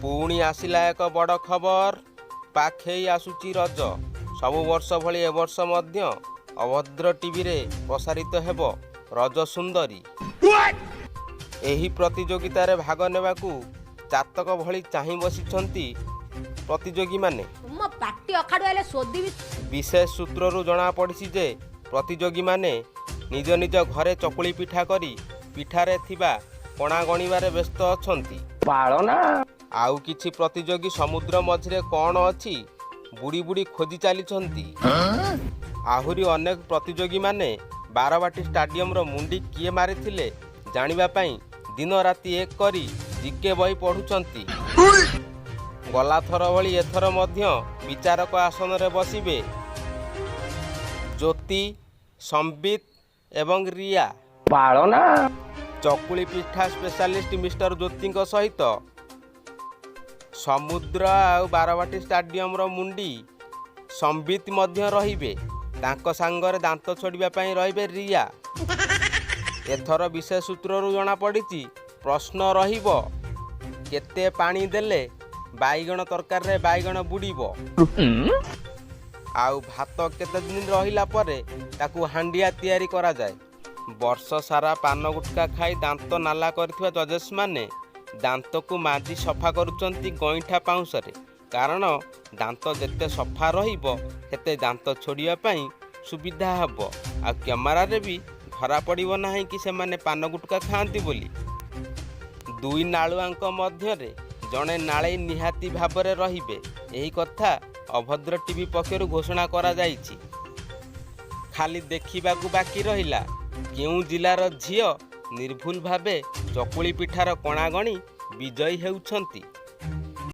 पुणी आसिला एक बड़ खबर पाखेई आसुची रज सबु वर्ष भली ए वर्ष मध्य अभद्र टीवी रे प्रसारित हेब रज सुंदरी। एही प्रतियोगिता रे भाग नेबाकू चातक भली चाहि बसिछंती प्रतियोगी माने। मो पाटी अखाडु आले सोदी विशेष सूत्ररू जना पड़िछि जे प्रतियोगी माने निज निज घरे चकुली पिठा करी पिठारे थिबा कणा गणिबारे व्यस्त अछंती। पाळना आउ किछि प्रतियोगी समुद्र मझिरे कौन अछि बुड़ी बुड़ी खोजी चलीछंती। आहुरी अनेक प्रतियोगी माने बारवाटी स्टाडियम रो मुंडी किए मारिथिले जानिबा पई दिन राति एक करी जीके बही पढ़ुछंती। गला थर भली एथर मध्य विचारक आसन रे बसिबे ज्योति संबित एवं रिया। पाळना चकुली पिठा स्पेशलिस्ट मिस्टर ज्योति सहित समुद्र आ बारवाटी स्टाडियम रो मुंडी संबित मध्य रहिबे तांको सांगरे दांत छोड़िबा पई रहिबे रिया। एथर विशेष सूत्ररू जना पड़िछि प्रश्न रहिबो केते पानी देले बाईगण तरकारी रे बाईगण बुड़ीबो आउ भात केते दिन रहिला परे ताकू हांडिया तैयारी करा जाए। वर्ष सारा पान गुटका खाई दांत नाला करथिबा जजेस माने दांत को माजी सफा करुचंती गईठा पाउंसरे कारण दांत जेते सफा रहिबो हेते दांत छोड़िया पई सुविधा हबो आ कैमरा रे भी धरा पड़िबो नाही कि से माने पान गुटका खांती बोली। दुई नालुआंक मध्य रे जणे नाळे निहाती भाबरे रहिबे एही कथा अभद्र टीवी पक्षरु घोषणा करा जाईछि। खाली देखिबाकू बाकी रहिला केउ जिलार झियो निर्भुल भावे चकुली पिठार कणागणी विजयी हेउछंती।